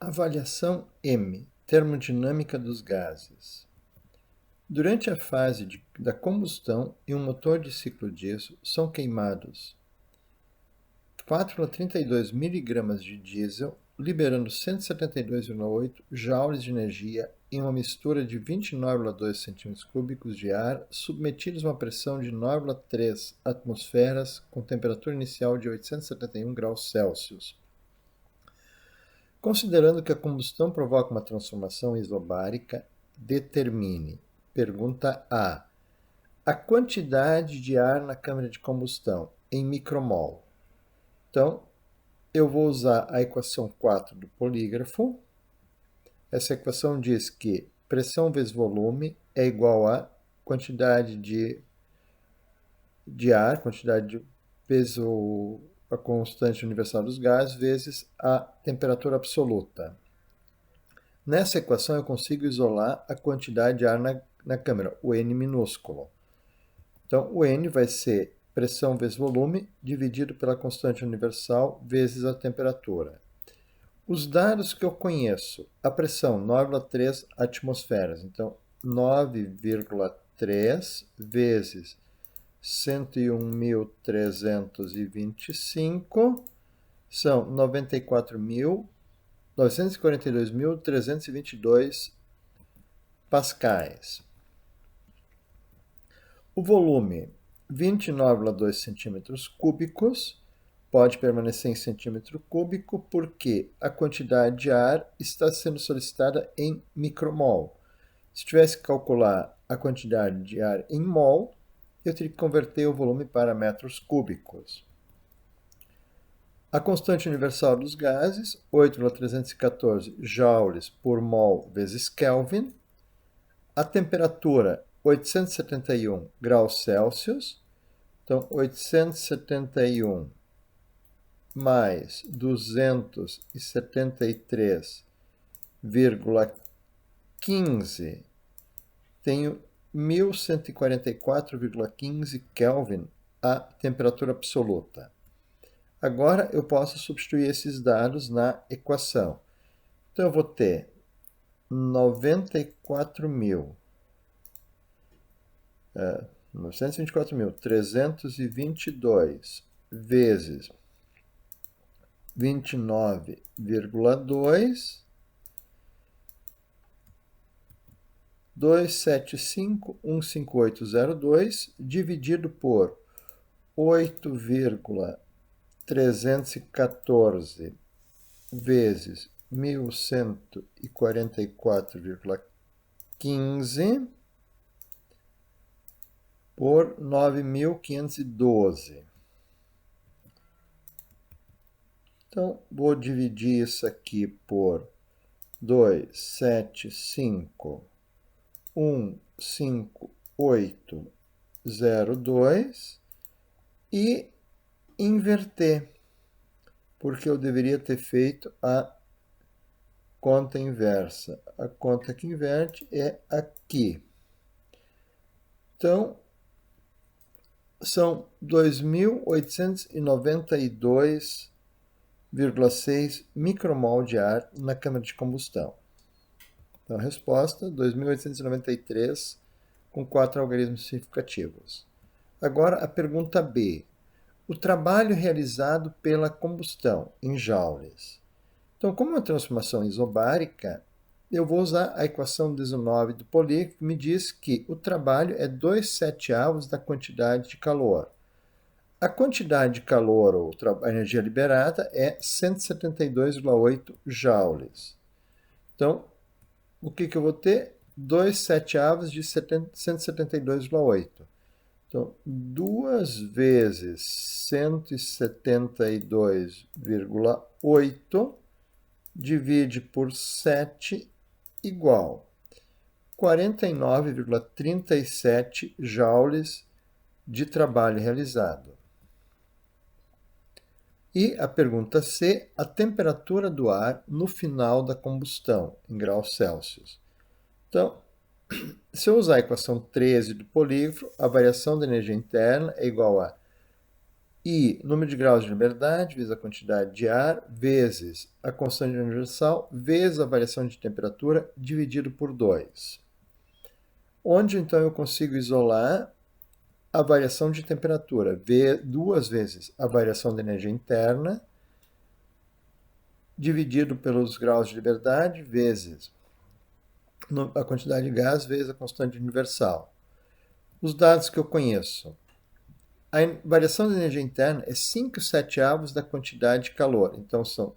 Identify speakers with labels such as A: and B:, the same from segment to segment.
A: Avaliação M. Termodinâmica dos gases. Durante a fase da combustão em um motor de ciclo diesel, são queimados 4,32 mg de diesel, liberando 172,8 joules de energia em uma mistura de 29,2 cm3 de ar, submetidos a uma pressão de 9,3 atmosferas, com temperatura inicial de 871 graus Celsius. Considerando que a combustão provoca uma transformação isobárica, determine. Pergunta A. A quantidade de ar na câmara de combustão em micromol. Então, eu vou usar a equação 4 do polígrafo. Essa equação diz que pressão vezes volume é igual a quantidade de ar, quantidade de peso, a constante universal dos gases, vezes a temperatura absoluta. Nessa equação eu consigo isolar a quantidade de ar na câmara, o N minúsculo. Então, o N vai ser pressão vezes volume, dividido pela constante universal, vezes a temperatura. Os dados que eu conheço, a pressão 9,3 atmosferas, então 9,3 vezes 101.325 são 942.322 pascais. O volume, 29,2 centímetros cúbicos, pode permanecer em centímetro cúbico porque a quantidade de ar está sendo solicitada em micromol. Se tivesse que calcular a quantidade de ar em mol, eu teria que converter o volume para metros cúbicos. A constante universal dos gases, 8,314 joules por mol vezes Kelvin. A temperatura, 871 graus Celsius. Então, 871 mais 273,15, tenho 1144,15 Kelvin a temperatura absoluta. Agora eu posso substituir esses dados na equação. Então eu vou ter 924.322 vezes 29,2, 275,15802, dividido por 8,314 vezes 1144,15 por 9.512. Então, vou dividir isso aqui por 275,15802 e inverter, porque eu deveria ter feito a conta inversa. A conta que inverte é aqui. Então, são 2.892,6 micromol de ar na câmara de combustão. Então, a resposta, 2.893, com 4 algarismos significativos. Agora, a pergunta B. O trabalho realizado pela combustão em joules. Então, como é uma transformação isobárica, eu vou usar a equação 19 do polígrafo, que me diz que o trabalho é 2/7 da quantidade de calor. A quantidade de calor, ou a energia liberada, é 172,8 joules. Então, o que eu vou ter? 2/7 de 172,8. Então, 2 vezes 172,8 divide por 7 igual 49,37 joules de trabalho realizado. E a pergunta C, a temperatura do ar no final da combustão, em graus Celsius. Então, se eu usar a equação 13 do polígrafo, a variação da energia interna é igual a I, número de graus de liberdade, vezes a quantidade de ar, vezes a constante universal, vezes a variação de temperatura, dividido por 2. Onde, então, eu consigo isolar a variação de temperatura, duas vezes a variação da energia interna, dividido pelos graus de liberdade, vezes a quantidade de gás, vezes a constante universal. Os dados que eu conheço. A variação da energia interna é 5/7 da quantidade de calor. Então, são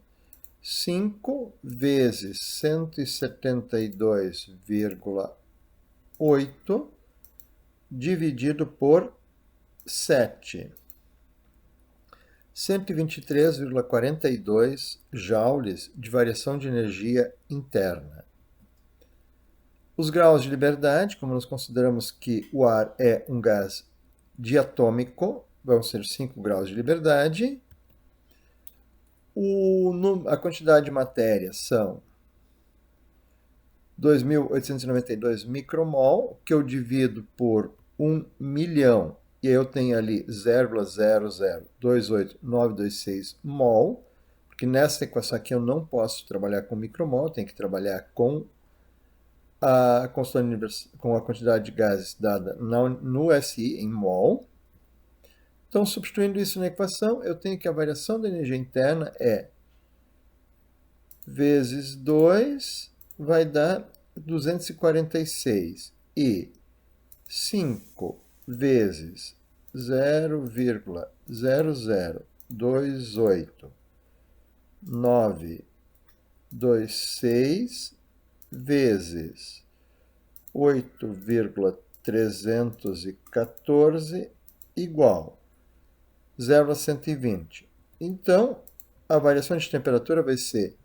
A: 5 vezes 172,8 dividido por 7. 123,42 joules de variação de energia interna. Os graus de liberdade, como nós consideramos que o ar é um gás diatômico, vão ser 5 graus de liberdade. A quantidade de matéria são 2.892 micromol, que eu divido por 1 milhão, e aí eu tenho ali 0,0028926 mol, porque nessa equação aqui eu não posso trabalhar com micromol, eu tenho que trabalhar com a constante com a quantidade de gases dada no SI em mol. Então, substituindo isso na equação, eu tenho que a variação da energia interna é vezes 2 vai dar 246. E 5 vezes 0,0028926 vezes 8,314 igual 0,120. Então, a variação de temperatura vai ser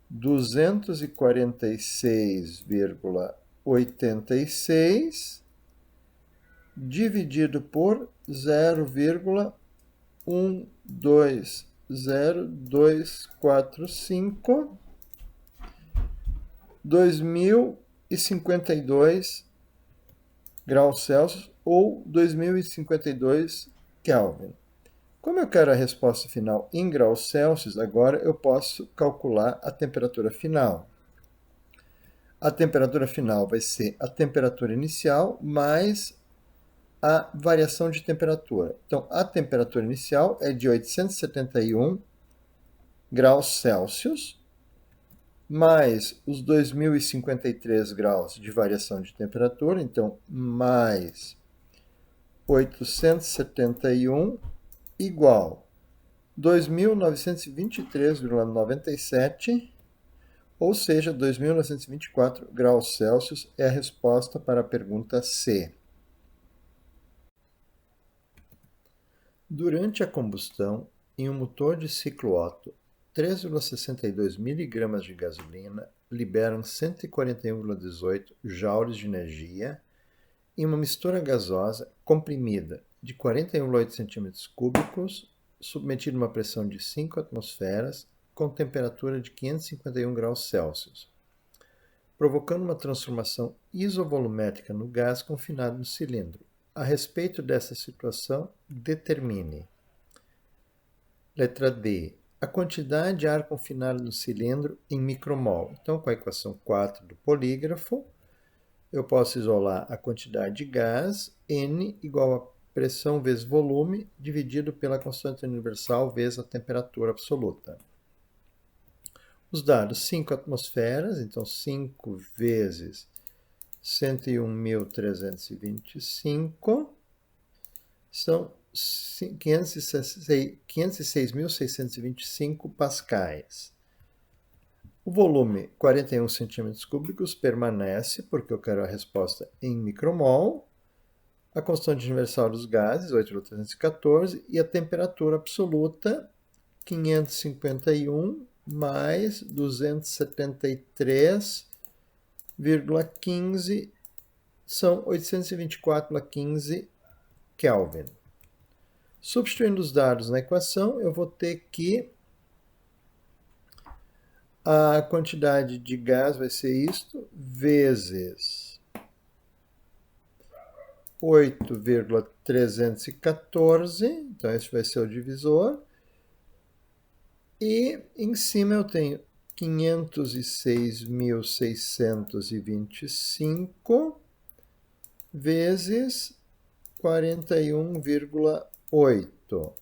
A: 246,86 dividido por 0,120245, 2052 graus Celsius ou 2052 Kelvin. Como eu quero a resposta final em graus Celsius, agora eu posso calcular a temperatura final. A temperatura final vai ser a temperatura inicial mais a variação de temperatura. Então, a temperatura inicial é de 871 graus Celsius, mais os 2053 graus de variação de temperatura, então, mais 871 igual 2.923,97, ou seja, 2.924 graus Celsius é a resposta para a pergunta C. Durante a combustão, em um motor de ciclo Otto, 3,62 mg de gasolina liberam 141,18 joules de energia em uma mistura gasosa comprimida de 41,8 cm3, submetida a uma pressão de 5 atmosferas, com temperatura de 551 graus Celsius, provocando uma transformação isovolumétrica no gás confinado no cilindro. A respeito dessa situação, determine. Letra D. A quantidade de ar confinado no cilindro em micromol. Então, com a equação 4 do polígrafo, eu posso isolar a quantidade de gás, N igual a pressão vezes volume, dividido pela constante universal vezes a temperatura absoluta. Os dados, 5 atmosferas, então 5 vezes 101.325, são 506.625 pascais. O volume, 41 cm3, permanece, porque eu quero a resposta em micromol. A constante universal dos gases, 8.314, e a temperatura absoluta, 551 mais 273,15, são 824,15 Kelvin. Substituindo os dados na equação, eu vou ter que a quantidade de gás vai ser isto, vezes 8,314, então esse vai ser o divisor. E em cima eu tenho 506.625 vezes 41,8.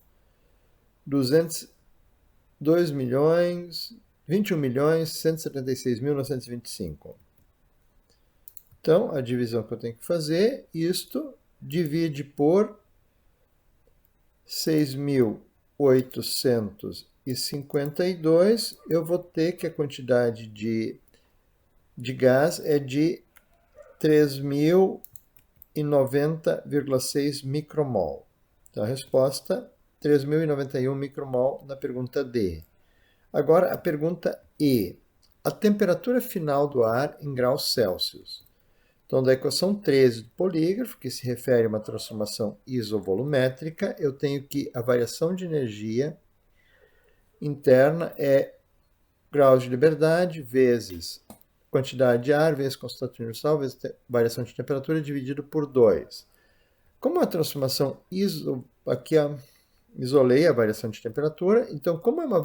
A: 2 milhões, 21.176.925. Então, a divisão que eu tenho que fazer, isto divide por 6.852, eu vou ter que a quantidade de gás é de 3.090,6 micromol. Então, a resposta, 3.091 micromol na pergunta D. Agora, a pergunta E. A temperatura final do ar em graus Celsius. Então, da equação 13 do polígrafo, que se refere a uma transformação isovolumétrica, eu tenho que a variação de energia interna é graus de liberdade vezes quantidade de ar vezes constante universal vezes variação de temperatura dividido por 2. Como a transformação aqui isolei a variação de temperatura, então como é uma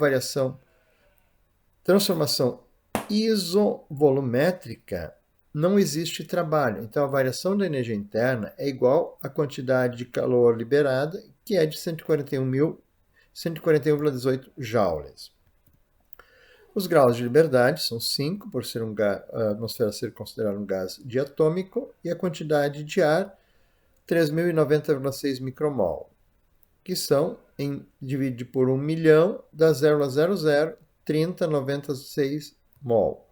A: transformação isovolumétrica, não existe trabalho. Então, a variação da energia interna é igual à quantidade de calor liberada, que é de 141,18 joules. Os graus de liberdade são 5, por ser a atmosfera ser considerada um gás diatômico, e a quantidade de ar, 3.090,6 micromol, que são, dividido por 1 milhão, dá 0,003096 mol.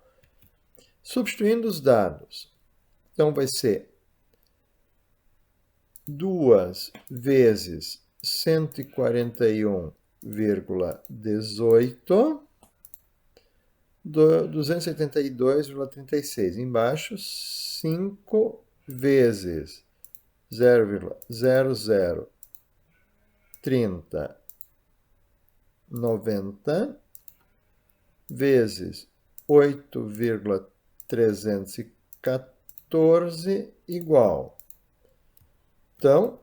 A: Substituindo os dados, então vai ser 2 vezes 141,18, 272,36. Embaixo, 5 vezes 0,003090 vezes 8,314 igual. Então,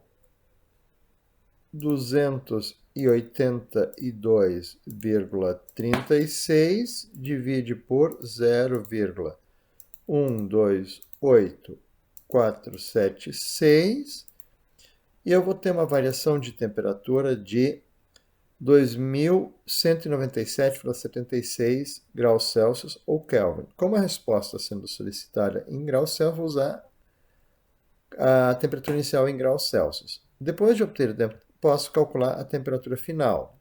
A: 282,36 divide por 0,128476 e eu vou ter uma variação de temperatura de 2.197,76 graus Celsius ou Kelvin. Como a resposta sendo solicitada em graus Celsius, vou usar a temperatura inicial em graus Celsius. Depois de obter, posso calcular a temperatura final.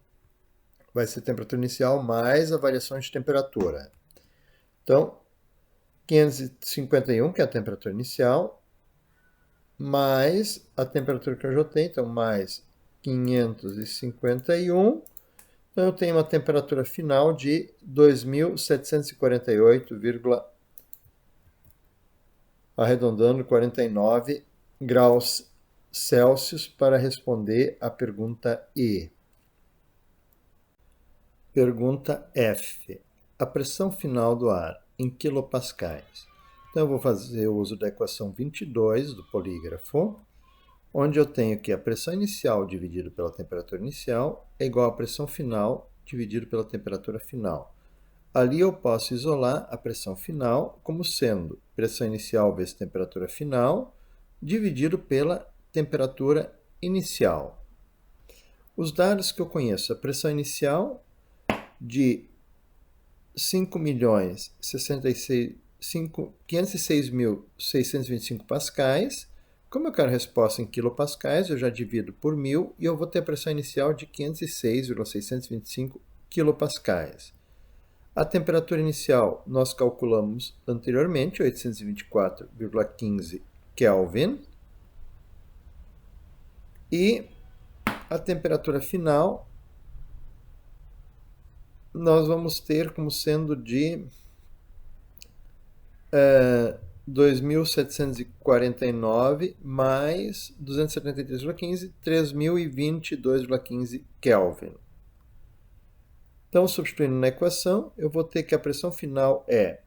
A: Vai ser a temperatura inicial mais a variação de temperatura. Então, 551, que é a temperatura inicial, mais a temperatura que eu já tenho, então mais 551. Então, eu tenho uma temperatura final de 2.748, arredondando 49 graus Celsius para responder a pergunta E. Pergunta F. A pressão final do ar em quilopascais. Então, eu vou fazer o uso da equação 22 do polígrafo, onde eu tenho que a pressão inicial dividido pela temperatura inicial é igual à pressão final dividido pela temperatura final. Ali eu posso isolar a pressão final como sendo pressão inicial vezes temperatura final dividido pela temperatura inicial. Os dados que eu conheço, a pressão inicial de 506.625 pascais. Como eu quero a resposta em quilopascais, eu já divido por 1.000 e eu vou ter a pressão inicial de 506,625 quilopascais. A temperatura inicial nós calculamos anteriormente, 824,15 Kelvin. E a temperatura final nós vamos ter como sendo de 2.749 mais 273,15, 3.022,15 Kelvin. Então, substituindo na equação, eu vou ter que a pressão final é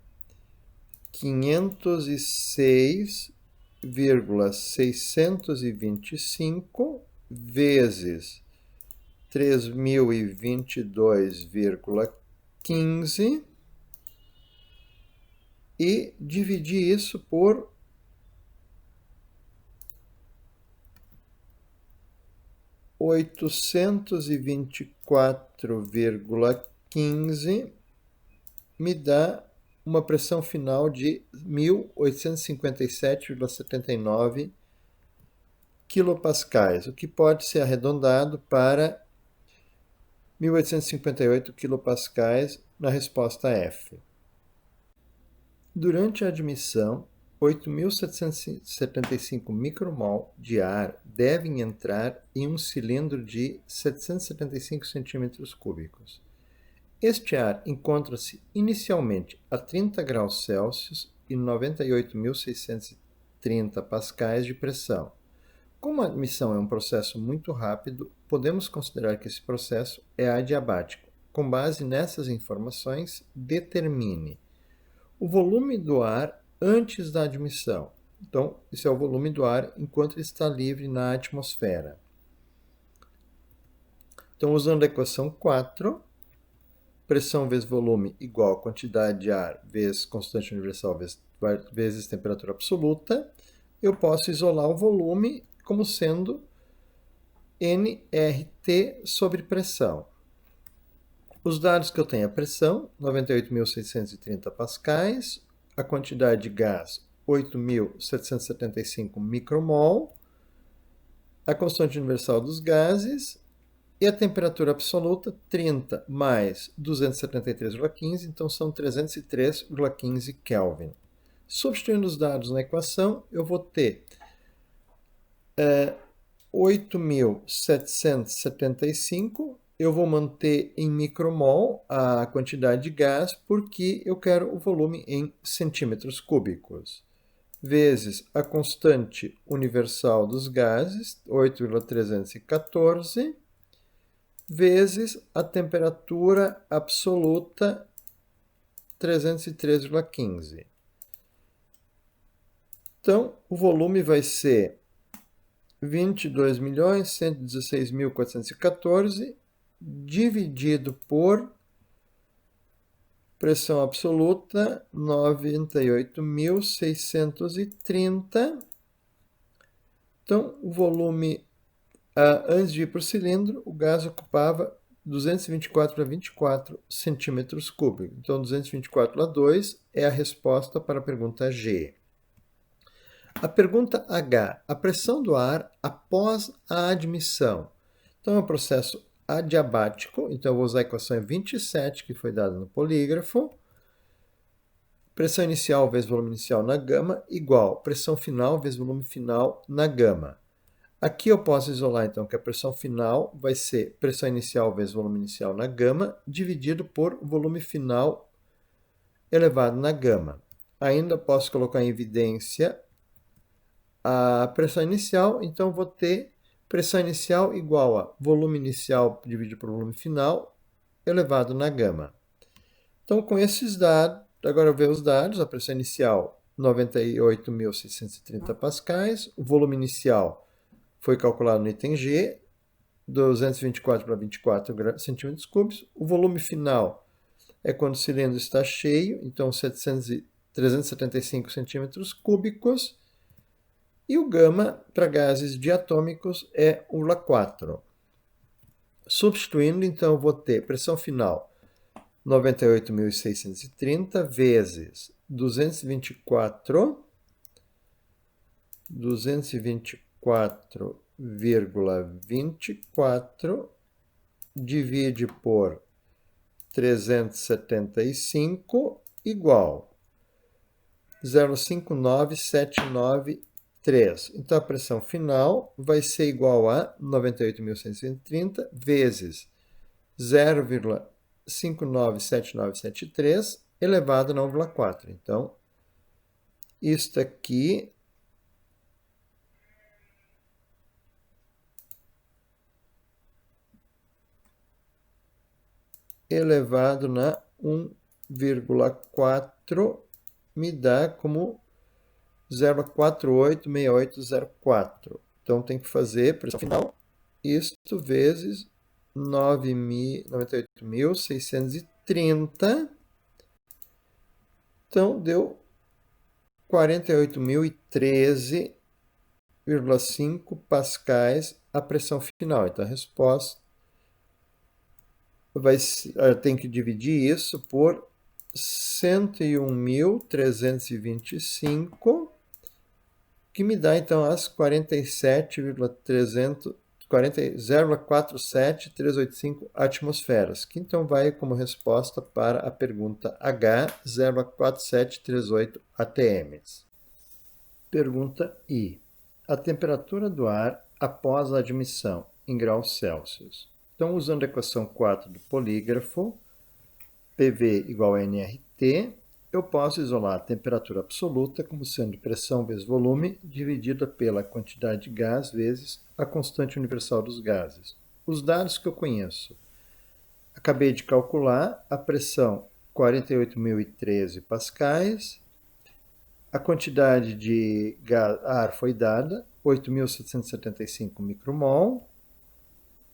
A: 506 3.625 vezes 3.022,15 e dividir isso por 824,15 me dá uma pressão final de 1.857,79 quilopascais, o que pode ser arredondado para 1.858 quilopascais na resposta F. Durante a admissão, 8.775 micromol de ar devem entrar em um cilindro de 775 centímetros cúbicos. Este ar encontra-se inicialmente a 30 graus Celsius e 98.630 pascais de pressão. Como a admissão é um processo muito rápido, podemos considerar que esse processo é adiabático. Com base nessas informações, determine o volume do ar antes da admissão. Então, esse é o volume do ar enquanto ele está livre na atmosfera. Então, usando a equação 4, pressão vezes volume igual a quantidade de ar vezes constante universal vezes temperatura absoluta, eu posso isolar o volume como sendo nRT sobre pressão. Os dados que eu tenho: a pressão, 98.630 pascais, a quantidade de gás, 8.775 micromol, a constante universal dos gases e a temperatura absoluta, 30 mais 273,15, então são 303,15 Kelvin. Substituindo os dados na equação, eu vou ter 8.775, eu vou manter em micromol a quantidade de gás, porque eu quero o volume em centímetros cúbicos, vezes a constante universal dos gases, 8,314, vezes a temperatura absoluta, 303,15. Então, o volume vai ser 22.116.414 dividido por pressão absoluta 98.630. Então, o volume, antes de ir para o cilindro, o gás ocupava 224,24 centímetros cúbicos. Então, 224/2 é a resposta para a pergunta G. A pergunta H, a pressão do ar após a admissão. Então, é um processo adiabático, então eu vou usar a equação 27, que foi dada no polígrafo. Pressão inicial vezes volume inicial na gama, igual pressão final vezes volume final na gama. Aqui eu posso isolar, então, que a pressão final vai ser pressão inicial vezes volume inicial na gama, dividido por volume final elevado na gama. Ainda posso colocar em evidência a pressão inicial, então vou ter pressão inicial igual a volume inicial dividido por volume final elevado na gama. Então, com esses dados, agora eu vejo os dados: a pressão inicial 98.630 pascais, o volume inicial foi calculado no item G, 224/24 centímetros cúbicos, o volume final é quando o cilindro está cheio, então 375 centímetros cúbicos, e o gama para gases diatômicos é 1,4. Substituindo, então, eu vou ter pressão final 98.630 vezes 224,24 divide por 375 igual 0,59793. Então, a pressão final vai ser igual a 98.630 vezes 0,597973 elevado a 9,4. Então, isto aqui elevado na 1,4 me dá como 0,486804. Então, tem que fazer, pressão final, isto vezes 98.630. Então, deu 48.013,5 pascais a pressão final. Então, a resposta tem que dividir isso por 101.325, que me dá, então, as 0,47385 atmosferas, que então vai como resposta para a pergunta H, 0,4738 atm. Pergunta I. A temperatura do ar após a admissão em graus Celsius. Então, usando a equação 4 do polígrafo, PV igual a nRT, eu posso isolar a temperatura absoluta como sendo pressão vezes volume dividida pela quantidade de gás vezes a constante universal dos gases. Os dados que eu conheço. Acabei de calcular a pressão 48.013 pascais, a quantidade de ar foi dada, 8.775 micromol,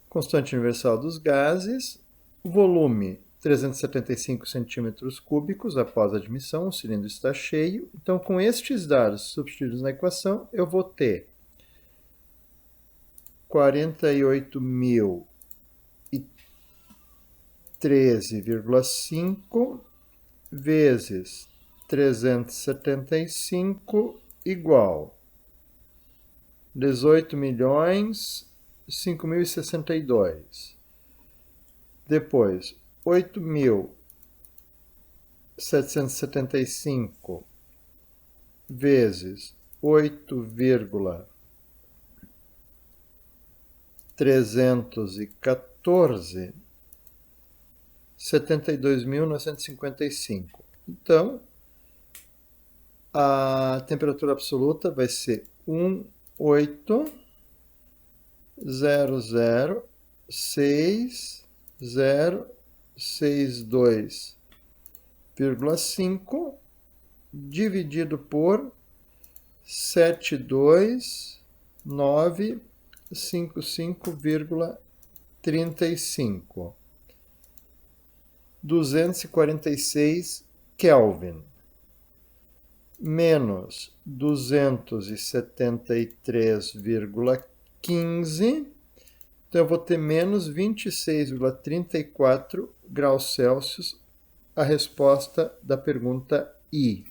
A: constante universal dos gases, volume 375 centímetros cúbicos após a admissão, o cilindro está cheio. Então, com estes dados substituídos na equação, eu vou ter 48.013,5 vezes 375 igual 18.005.062. Depois, 8.775 vezes 8,314, 72.955. Então, a temperatura absoluta vai ser 18.006.062,5 dividido por 72.955,35. 246 Kelvin menos 273,15. Então, eu vou ter menos 26,34 graus Celsius, a resposta da pergunta I.